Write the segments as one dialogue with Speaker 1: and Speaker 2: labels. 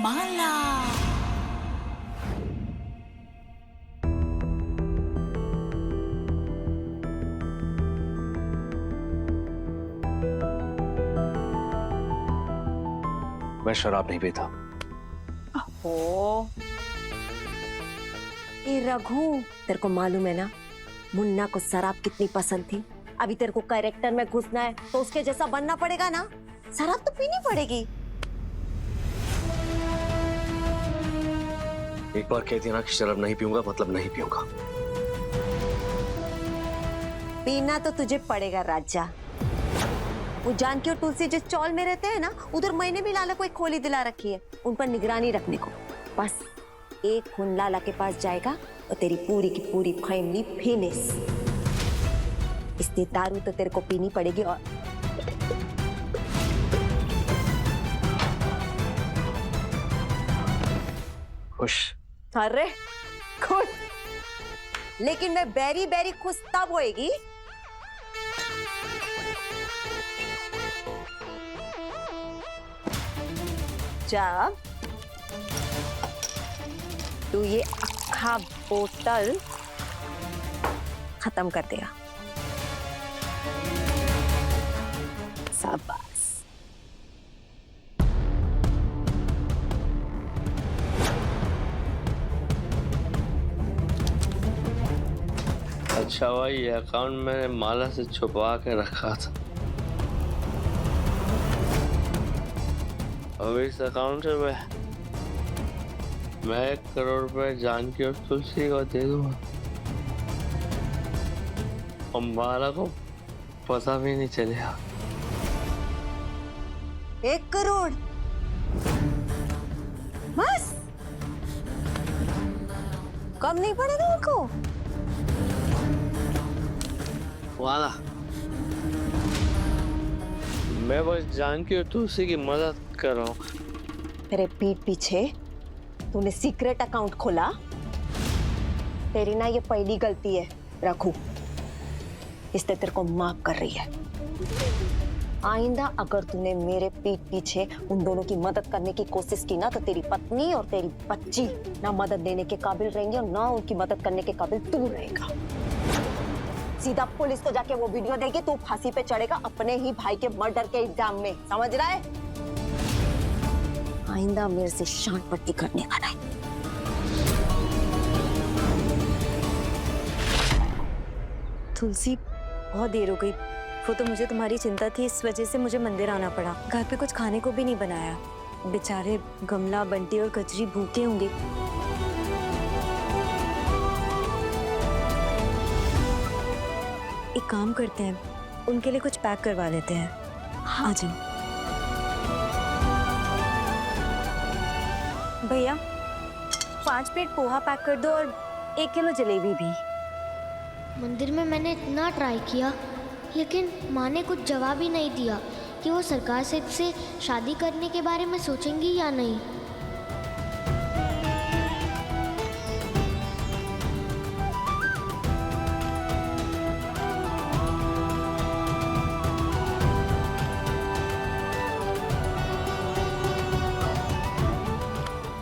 Speaker 1: माला।
Speaker 2: मैं शराब नहीं पीता।
Speaker 3: ओ ये रघु, तेरे को मालूम है ना मुन्ना को शराब कितनी पसंद थी। अभी तेरे को कैरेक्टर में घुसना है तो उसके जैसा बनना पड़ेगा ना। शराब तो पीनी पड़ेगी।
Speaker 2: एक बार कह दिया ना कि शराब नहीं पीऊंगा, मतलब नहीं पीऊंगा।
Speaker 3: पीना तो तुझे पड़ेगा राजा। वो जानकी और तुलसी जिस चौल में रहते हैं ना, उधर मैंने भी लाला को एक खोली दिला रखी है, उन पर निगरानी रखने को। बस एक खून लाला के पास जाएगा और तेरी पूरी की पूरी फैमिली फिनिश। इसलिए दारू तो तेरे को पीनी पड़ेगी। और
Speaker 2: खुश?
Speaker 3: अरे खुश, लेकिन मैं बेरी बेरी खुश तब होएगी जब तू ये अक्खा बोतल खत्म कर देगा। शाबाश।
Speaker 4: अच्छा हुआ ये अकाउंट मैंने माला से छुपा के रखा था। अब इस अकाउंट से मैं 1 करोड़ रुपए जानकी और तुलसी को दे दूंगा और माला को पता भी नहीं चलेगा।
Speaker 3: 1 करोड़ बस? कम नहीं पड़ेगा उनको?
Speaker 4: वाला मैं बस जानकी और तुलसी की मदद कर रहा हूँ।
Speaker 3: तेरे पीठ पीछे तूने सीक्रेट अकाउंट खोला। तेरी ना ये पहली गलती है रघु, इसलिए तेरे को माफ कर रही है। आइंदा अगर तूने मेरे पीठ पीछे उन दोनों की मदद करने की कोशिश की ना, तो तेरी पत्नी और तेरी बच्ची ना मदद देने के काबिल रहेंगी और ना उनकी मदद करने के काबिल तू रहेगा। सीधा पुलिस को जाके वो वीडियो देगी, तू फांसी पे चढ़ेगा अपने ही भाई के मर्डर के इल्जाम में। समझ रहा है? आइंदा मेरे से शान पट्टी करने का नहीं।
Speaker 5: तुलसी, बहुत देर हो गई। वो तो मुझे तुम्हारी चिंता थी, इस वजह से मुझे मंदिर आना पड़ा। घर पे कुछ खाने को भी नहीं बनाया। बेचारे गमला, बंटी और कचरी भूखे होंगे। एक काम करते हैं, उनके लिए कुछ पैक करवा लेते हैं। हाँ। आ जाओ भैया, 5 प्लेट पोहा पैक कर दो और 1 किलो जलेबी भी।
Speaker 6: मंदिर में मैंने इतना ट्राई किया, लेकिन माँ ने कुछ जवाब ही नहीं दिया कि वो सरकार से शादी करने के बारे में सोचेंगी या नहीं।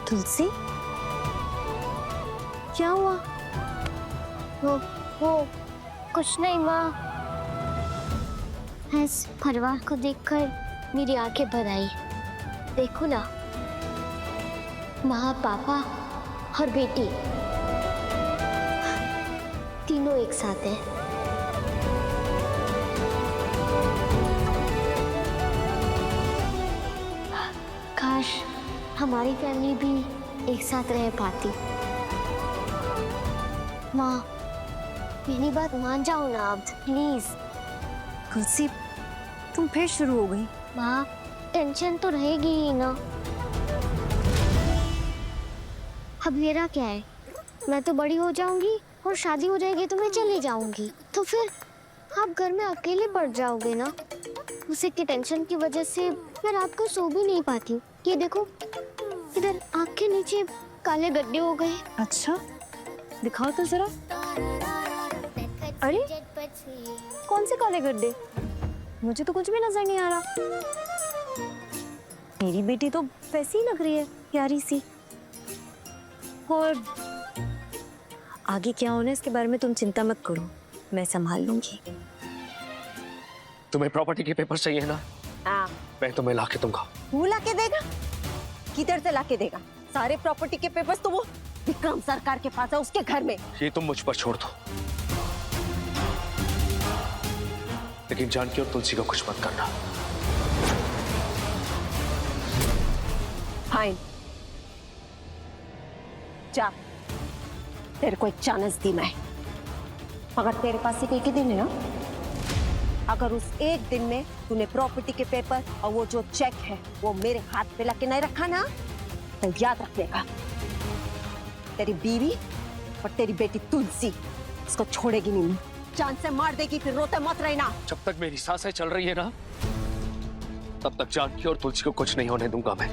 Speaker 5: तुलसी, क्या हुआ?
Speaker 6: वो कुछ नहीं माँ। इस परिवार को देखकर मेरी आंखें भर आई। देखो ना, माँ, पापा और बेटी तीनों एक साथ हैं। काश हमारी फैमिली भी एक साथ रह पाती। माँ, मेरी बात मान जाओ ना आप, प्लीज।
Speaker 5: तुलसी, तुम फिर शुरू हो गई।
Speaker 6: माँ, टेंशन तो रहेगी ही ना। अब मेरा क्या है, मैं तो बड़ी हो जाऊंगी और शादी हो जाएगी तो मैं चली जाऊंगी। तो फिर आप घर में अकेले पड़ जाओगे ना। उसी की टेंशन की वजह से मैं रात को सो भी नहीं पाती। ये देखो, इधर आँख के नीचे काले गड्ढे हो गए।
Speaker 5: अच्छा, दिखाओ तो जरा। अरे, कौन से काले गड्ढे? मुझे तो कुछ भी नजर नहीं आ रहा। मेरी बेटी तो वैसी ही लग रही है, प्यारी सी। और आगे क्या होना है इसके बारे में तुम चिंता मत करो, मैं संभाल लूंगी।
Speaker 2: तुम्हें प्रॉपर्टी के पेपर चाहिए ना?
Speaker 3: हाँ।
Speaker 2: मैं तुम्हें ला के दूंगा।
Speaker 3: वो ला के देगा? किधर से ला के देगा? सारे प्रॉपर्टी के पेपर्स तो वो विक्रम सरकार के पास है, उसके घर में।
Speaker 2: ये तुम मुझ पर छोड़ दो, लेकिन जानकी और तुलसी को कुछ मत करना।
Speaker 3: फाइन, जा, तेरे को एक चांस दी मैं। मगर तेरे पास सिर्फ एक ही दिन है ना? अगर उस एक दिन में तूने प्रॉपर्टी के पेपर और वो जो चेक है वो मेरे हाथ पे लाके नहीं रखा ना, तो याद रख लेगा, तेरी बीवी और तेरी बेटी तुलसी इसको छोड़ेगी नहीं, जान से मार देगी। फिर रोते मत रहना।
Speaker 2: जब तक मेरी सांसें चल रही है ना, तब तक जानकी और तुलसी को कुछ नहीं होने दूंगा मैं।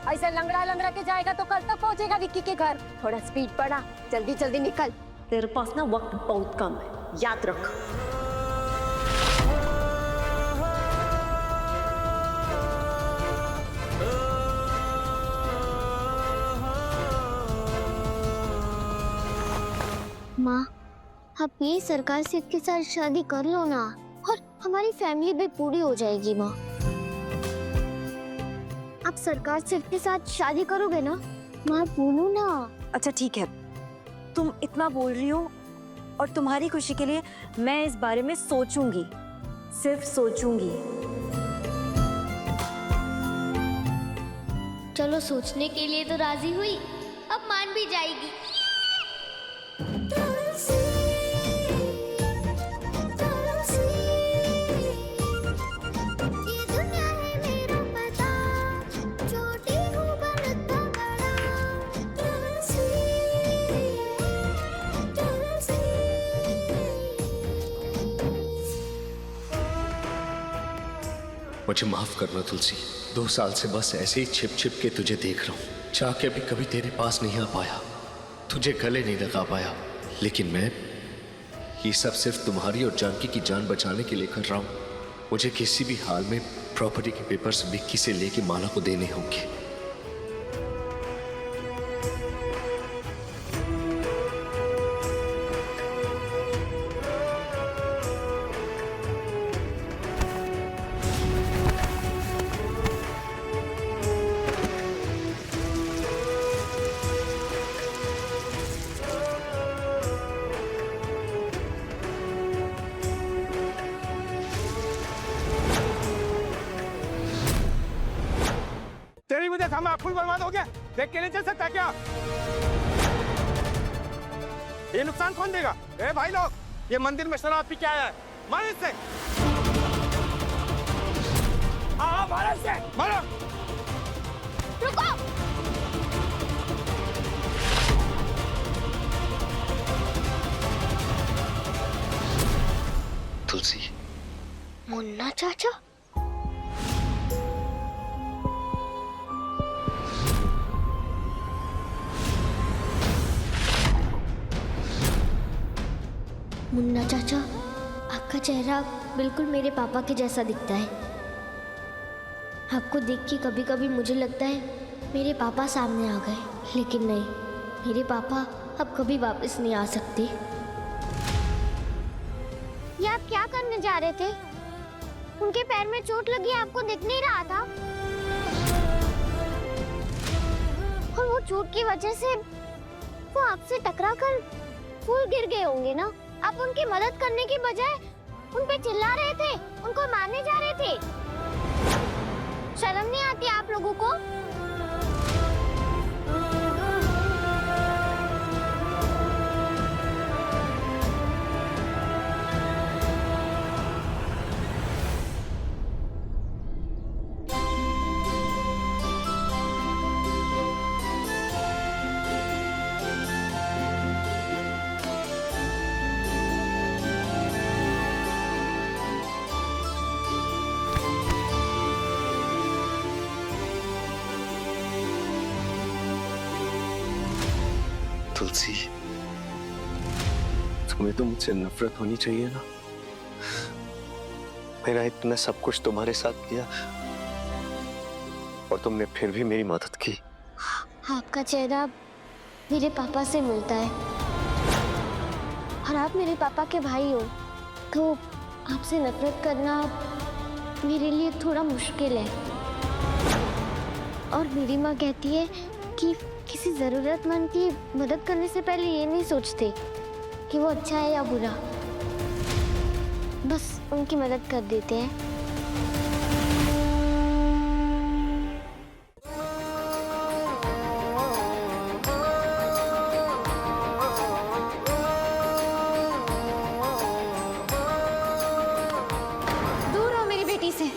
Speaker 3: ऐसे लंगड़ा लंगड़ा के जाएगा तो कल तक पहुंचेगा विक्की के घर। थोड़ा स्पीड बढ़ा, जल्दी जल्दी निकल, तेरे पास ना वक्त बहुत कम है, याद रख।
Speaker 6: माँ, आप प्लीज सरकार से इसके साथ शादी कर लो ना, और हमारी फैमिली भी पूरी हो जाएगी। माँ, आप सरकार से इसके साथ शादी करोगे ना? माँ बोलो ना।
Speaker 5: अच्छा ठीक है, तुम इतना बोल रही हो और तुम्हारी खुशी के लिए मैं इस बारे में सोचूंगी, सिर्फ सोचूंगी।
Speaker 6: चलो, सोचने के लिए तो राजी हुई, अब मान भी जाएगी।
Speaker 2: मुझे माफ करना तुलसी, 2 साल से बस ऐसे ही छिप छिप के तुझे देख रहा हूँ। चाह के भी कभी तेरे पास नहीं आ पाया, तुझे गले नहीं लगा पाया, लेकिन मैं ये सब सिर्फ तुम्हारी और जानकी की जान बचाने के लिए कर रहा हूँ। मुझे किसी भी हाल में प्रॉपर्टी के पेपर्स विक्की से लेके माला को देने होंगे।
Speaker 1: तेरी वजह से हमारा फूल बर्बाद हो गया, देख के नहीं चल सकता क्या? ये नुकसान कौन देगा? ए भाई लोग, ये मंदिर में शराब पी के आया है, मारो इससे। हाँ, मारो इससे, मारो।
Speaker 6: रुको।
Speaker 2: तुलसी,
Speaker 6: मुन्ना चाचा, मुन्ना चाचा, आपका चेहरा बिल्कुल मेरे पापा के जैसा दिखता है। आपको देख के कभी कभी मुझे लगता है मेरे पापा सामने आ गए, लेकिन नहीं, मेरे पापा अब कभी वापस नहीं आ सकते। ये आप क्या करने जा रहे थे? उनके पैर में चोट लगी, आपको दिख नहीं रहा था? और वो चोट की वजह से वो आपसे टकराकर फूल गिर गए होंगे ना? आप उनकी मदद करने की बजाय उन पे चिल्ला रहे थे, उनको मारने जा रहे थे। शर्म नहीं आती आप लोगों को?
Speaker 2: तुलसी, तुम तुम्हें तो मुझसे नफरत होनी चाहिए ना। मेरा इतना सब कुछ तुम्हारे साथ किया और तुमने फिर भी मेरी मदद की।
Speaker 6: आपका चेहरा मेरे पापा से मिलता है और आप मेरे पापा के भाई हो, तो आपसे नफरत करना मेरे लिए थोड़ा मुश्किल है। और मेरी माँ कहती है कि किसी जरूरतमंद की मदद करने से पहले ये नहीं सोचते कि वो अच्छा है या बुरा, बस उनकी मदद कर देते हैं। दूर हो मेरी बेटी से।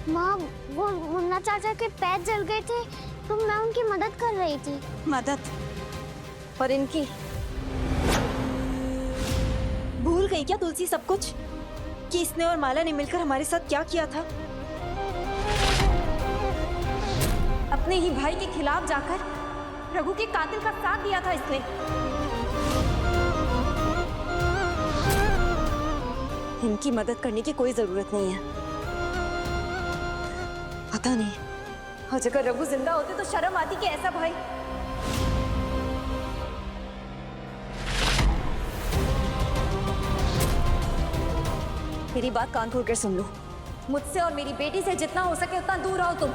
Speaker 6: माँ, वो मुन्ना चाचा के पैर जल गए थे तो मैं उनकी मदद कर रही थी।
Speaker 5: मदद? और इनकी? भूल गई क्या तुलसी सब कुछ, कि इसने और माला ने मिलकर हमारे साथ क्या किया था? अपने ही भाई के खिलाफ जाकर रघु के कातिल का साथ दिया था इसने। इनकी मदद करने की कोई जरूरत नहीं है। पता नहीं, और अगर रघु जिंदा होते तो शर्म आती कि ऐसा भाई। मेरी बात कान खोल कर सुन लो, मुझसे और मेरी बेटी से जितना हो सके उतना दूर रहो तुम।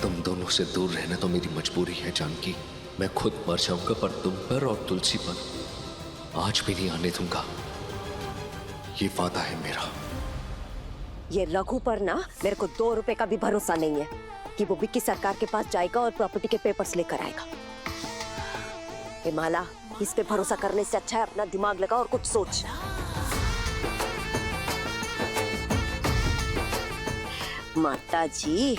Speaker 2: तुम दोनों से दूर रहना तो मेरी मजबूरी है जानकी। मैं खुद मर जाऊंगा पर तुम पर और तुलसी पर आज भी नहीं आने दूंगा, ये वादा है मेरा।
Speaker 3: ये रघु पर ना मेरे को 2 रुपए का भी भरोसा नहीं है कि वो विक्की सरकार के पास जाएगा और प्रॉपर्टी के पेपर्स लेकर आएगा। ये माला, इस पे भरोसा करने से अच्छा है अपना दिमाग लगा और कुछ सोच। माता जी,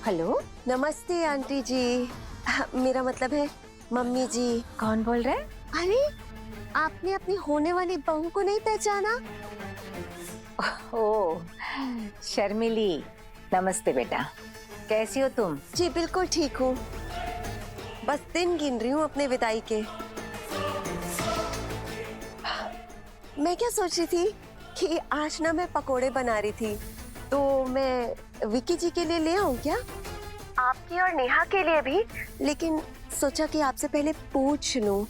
Speaker 5: हेलो,
Speaker 3: नमस्ते आंटी जी। मेरा मतलब है मम्मी जी।
Speaker 5: कौन बोल रहे हैं?
Speaker 3: अरे, आपने अपनी होने वाली बहू को नहीं पहचाना?
Speaker 7: ओह, शर्मिली, नमस्ते बेटा, कैसी हो तुम?
Speaker 3: जी बिल्कुल ठीक हूँ, बस दिन गिन रही हूँ अपने विदाई के। मैं क्या सोच रही थी कि आज ना मैं पकोड़े बना रही थी, तो मैं विक्की जी के लिए ले आऊं क्या? आपकी और नेहा के लिए भी, लेकिन सोचा कि आपसे पहले पूछ लूं,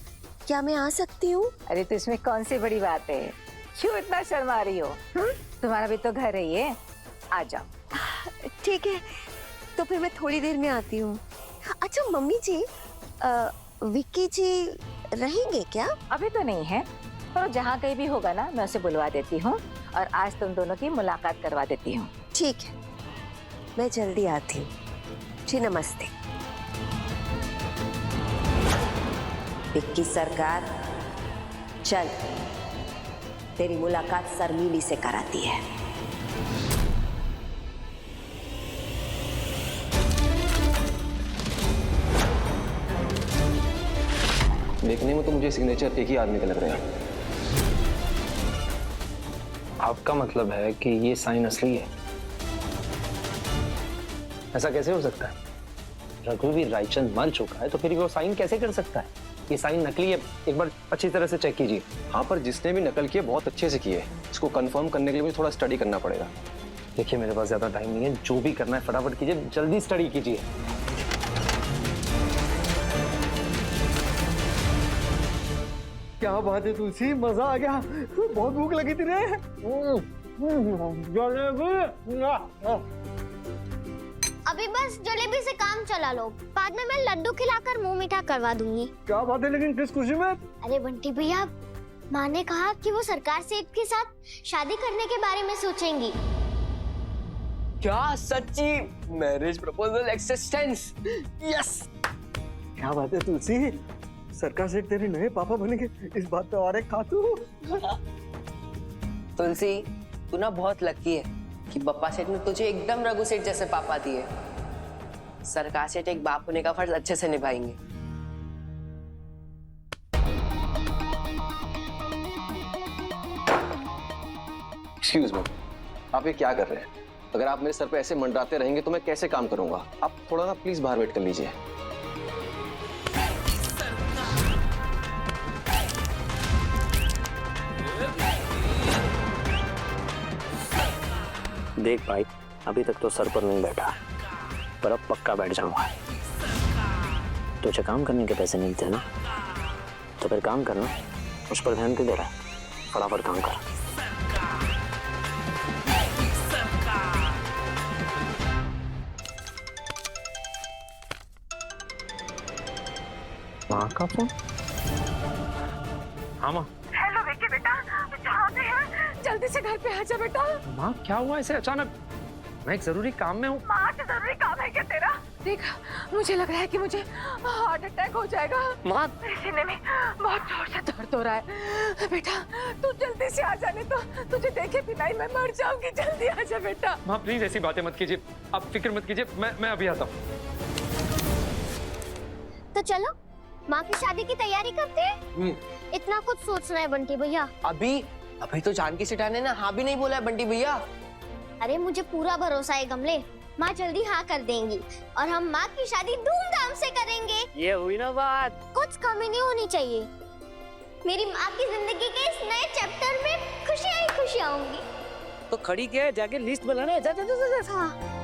Speaker 3: क्या मैं आ सकती हूँ?
Speaker 7: अरे तो इसमें कौन सी बड़ी बात है, क्यों इतना शर्मा रही हो? तुम्हारा भी तो घर है ये, आ जाओ।
Speaker 3: ठीक है, तो फिर मैं थोड़ी देर में आती हूँ। अच्छा मम्मी जी, विक्की जी रहेंगे क्या?
Speaker 7: अभी तो नहीं है, पर जहाँ कहीं भी होगा ना मैं उसे बुलवा देती हूँ और आज तुम दोनों की मुलाकात करवा देती हूँ।
Speaker 3: ठीक है, मैं जल्दी आती हूँ जी। नमस्ते। विक्की सरकार, चल तेरी मुलाकात शर्मिली से कराती है।
Speaker 8: देखने में तो मुझे सिग्नेचर एक ही आदमी का लग रहा है। आपका मतलब है कि ये साइन असली है? ऐसा कैसे हो सकता है? रघुवीर रायचंद मर चुका है तो फिर वो साइन कैसे कर सकता है? ये साइन नकली है, एक बार अच्छी तरह से चेक कीजिए।
Speaker 9: हाँ, पर जिसने भी नकल किया बहुत अच्छे से किए। इसको कंफर्म करने के लिए मुझे थोड़ा स्टडी करना पड़ेगा।
Speaker 8: देखिए मेरे पास ज्यादा टाइम नहीं है, जो भी करना है फटाफट कीजिए, जल्दी स्टडी कीजिए।
Speaker 1: क्या बात है तुलसी, मजा आ गया। बहुत भूख लगी थी रे।
Speaker 6: अभी बस जलेबी से काम चला लो, बाद में मैं लड्डू खिलाकर मुंह मीठा करवा दूंगी।
Speaker 1: क्या बात है, लेकिन किस खुशी में?
Speaker 6: अरे बंटी भैया, माँ ने कहा कि वो सरकार सेठ के साथ शादी करने के बारे में सोचेंगी।
Speaker 4: क्या सच्ची? Marriage proposal acceptance, yes.
Speaker 1: क्या बात है तुलसी,
Speaker 10: सरकार सेठ तेरे नए पापा बनेंगे, इस बात पे और एक खातू।
Speaker 11: तुलसी, तू ना बहुत लकी है कि बप्पा सेठ ने तुझे एकदम रघु सेठ जैसे पापा दिए। सरकार सेठ एक बाप होने का फर्ज अच्छे से निभाएंगे।
Speaker 9: एक्सक्यूज मी, आप ये क्या कर रहे हैं? अगर आप मेरे सर पे ऐसे मंडराते रहेंगे तो मैं कैसे काम करूंगा? आप थोड़ा ना प्लीज बाहर वेट कर लीजिए।
Speaker 8: देख भाई, अभी तक तो सर पर नहीं बैठा, पर अब पक्का बैठ जाऊंगा। तुझे काम करने के पैसे मिलते हैं ना, तो फिर काम करना, उस पर ध्यान क्यों दे रहा है? फटाफट काम कर। माँ का फोन?
Speaker 1: हाँ माँ।
Speaker 12: हेलो विक्की बेटा, कहाँ पे है? जल्दी से घर पे आ जा बेटा।
Speaker 1: माँ क्या हुआ ऐसे अचानक? मैं एक जरूरी काम में हूँ।
Speaker 12: माँ से जरूरी काम है क्या तेरा? देख, मुझे लग रहा है कि मुझे हार्ट अटैक हो जाएगा।
Speaker 1: माँ,
Speaker 12: मेरे सीने में बहुत जोर से दर्द हो रहा है। बेटा तू जल्दी से आ जाने तो, तुझे देखे बिना ही मैं मर जाऊंगी। जल्दी आ जा बेटा।
Speaker 1: माँ प्लीज ऐसी बातें मत कीजिए, आप फिक्र मत कीजिए, मैं अभी आता हूँ।
Speaker 6: तो चलो माँ की शादी की तैयारी करते हैं। इतना कुछ सोचना है बंटी भैया।
Speaker 11: अभी तो जानकी सिटाने ने हाँ भी नहीं बोला है बंटी भैया।
Speaker 6: अरे मुझे पूरा भरोसा है गमले, माँ जल्दी हाँ कर देंगी और हम माँ की शादी धूमधाम से करेंगे।
Speaker 4: ये हुई ना बात।
Speaker 6: कुछ कमी नहीं होनी चाहिए। मेरी माँ की जिंदगी के इस नए चैप्टर में खुशियाँ ही खुशियाँ होंगी।
Speaker 4: तो खड़ी क्या है, जाके लिस्ट बनाना है। जा जा जा जा।
Speaker 6: हाँ।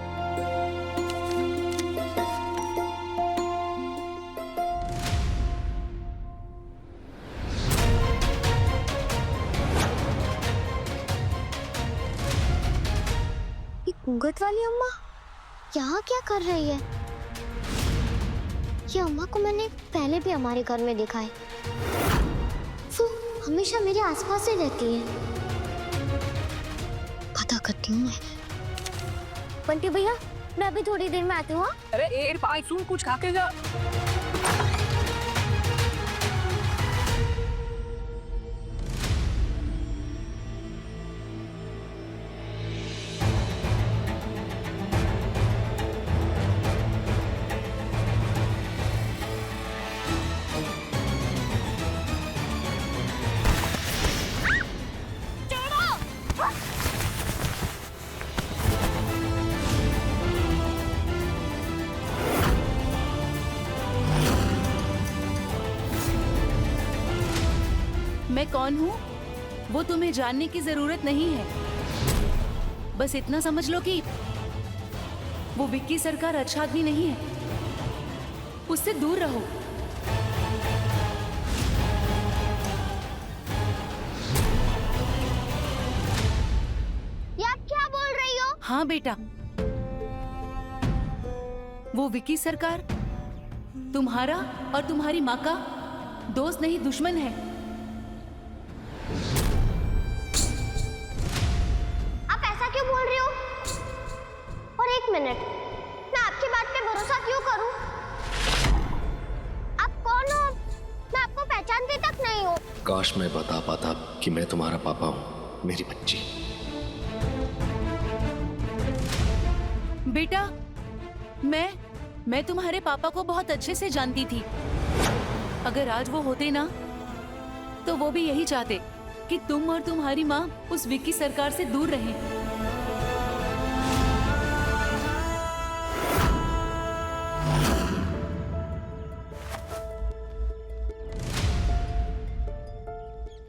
Speaker 6: घूंघट वाली अम्मा यहाँ क्या कर रही है? ये अम्मा को मैंने पहले भी हमारे घर में देखा है। वो हमेशा मेरे आसपास ही रहती है। पता करती हूँ मैं। बंटी भैया, मैं अभी थोड़ी देर में आती हूँ।
Speaker 12: अरे एक बार सुन, कुछ खा के जा।
Speaker 13: मैं कौन हूँ वो तुम्हें जानने की जरूरत नहीं है। बस इतना समझ लो कि वो विक्की सरकार अच्छा आदमी नहीं है, उससे दूर रहो।
Speaker 6: ये आप क्या बोल रही हो?
Speaker 13: हाँ बेटा, वो विक्की सरकार तुम्हारा और तुम्हारी माँ का दोस्त नहीं, दुश्मन है।
Speaker 6: आप ऐसा क्यों बोल रही हो? और एक मिनट, मैं आपकी बात पे भरोसा क्यों करूं? आप कौन हो? मैं आपको पहचानती तक नहीं हूँ।
Speaker 2: काश मैं बता पाता कि मैं तुम्हारा पापा हूँ, मेरी बच्ची।
Speaker 13: बेटा, मैं तुम्हारे पापा को बहुत अच्छे से जानती थी। अगर आज वो होते ना, तो वो भी यही चाहते कि तुम और तुम्हारी माँ उस विक्की सरकार से दूर रहें।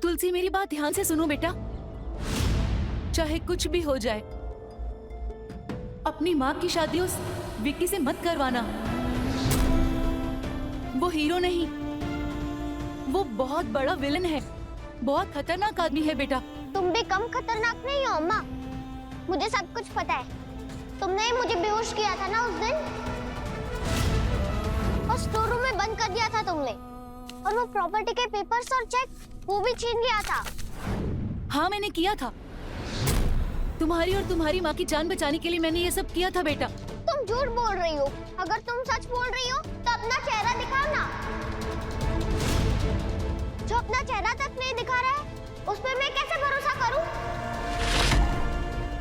Speaker 13: तुलसी, मेरी बात ध्यान से सुनो बेटा। चाहे कुछ भी हो जाए, अपनी माँ की शादी उस विक्की से मत करवाना। वो हीरो नहीं, वो बहुत बड़ा विलन है, बहुत खतरनाक आदमी है बेटा।
Speaker 6: तुम भी कम खतरनाक नहीं हो अम्मा, मुझे सब कुछ पता है। तुमने ही मुझे बेहोश किया था ना उस दिन, और स्टोर रूम में बंद कर दिया था तुमने, और वो प्रॉपर्टी के पेपर्स और चेक वो भी छीन गया था।
Speaker 13: हाँ, मैंने किया था। तुम्हारी और तुम्हारी माँ की जान बचाने के लिए मैंने ये सब किया था बेटा।
Speaker 6: तुम झूठ बोल रही हो। अगर तुम सच बोल रही हो तो अपना चेहरा दिखाओ ना। जो अपना चेहरा तक नहीं दिखा रहा है, उस पर मैं कैसे भरोसा करूं?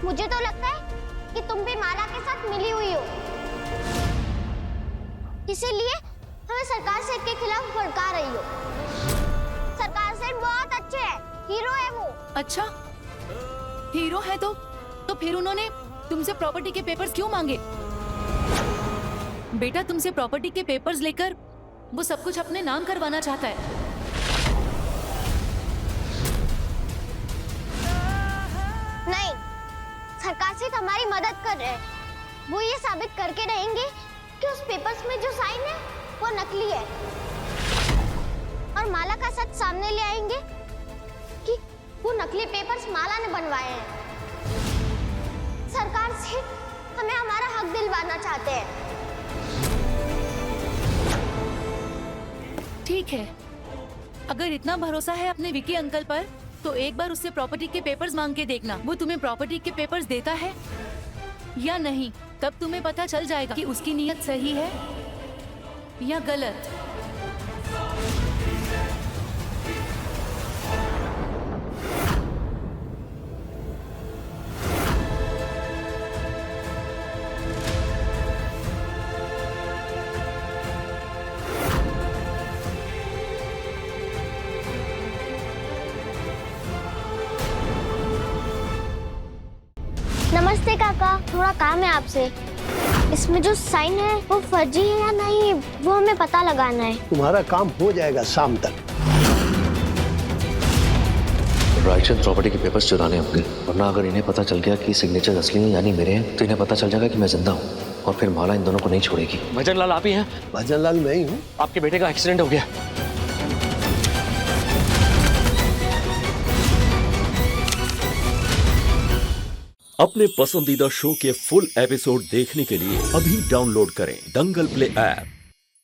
Speaker 6: मुझे तो लगता है कि तुम भी माला के साथ मिली हुई हो, इसीलिए हमें सरकार सेठ के खिलाफ भड़का रही हो। सरकार सेठ बहुत अच्छे हैं, हीरो है वो।
Speaker 13: अच्छा, हीरो है तो फिर उन्होंने तुमसे प्रॉपर्टी के पेपर्स क्यों मांगे? बेटा, तुमसे प्रॉपर्टी के पेपर्स लेकर वो सब कुछ अपने नाम करवाना चाहता है।
Speaker 6: नहीं, सरकार से हमारी मदद कर रहे हैं। वो ये साबित करके रहेंगे कि उस पेपर्स में जो साइन है वो नकली है, और माला का सच सामने ले आएंगे कि वो नकली पेपर्स माला ने बनवाए हैं। सरकार से हमें हमारा हक दिलवाना चाहते हैं।
Speaker 13: ठीक है, अगर इतना भरोसा है अपने विकी अंकल पर, तो एक बार उससे प्रॉपर्टी के पेपर्स मांग के देखना। वो तुम्हें प्रॉपर्टी के पेपर्स देता है या नहीं, तब तुम्हें पता चल जाएगा कि उसकी नीयत सही है या गलत।
Speaker 6: नमस्ते काका, थोड़ा काम है आपसे। इसमें जो साइन है वो फर्जी है या नहीं, वो हमें पता लगाना है।
Speaker 10: तुम्हारा काम हो जाएगा शाम तक।
Speaker 8: रायचंद प्रॉपर्टी के पेपर्स चुराने होंगे, वरना अगर इन्हें पता चल गया कि सिग्नेचर असली हैं यानी मेरे हैं, तो इन्हें पता चल जाएगा कि मैं जिंदा हूँ, और फिर माला इन दोनों को नहीं छोड़ेगी। भजन लाल आप ही हैं?
Speaker 10: भजन लाल मैं ही हूँ।
Speaker 8: आपके बेटे का एक्सीडेंट हो गया।
Speaker 14: अपने पसंदीदा शो के फुल एपिसोड देखने के लिए अभी डाउनलोड करें दंगल प्ले ऐप।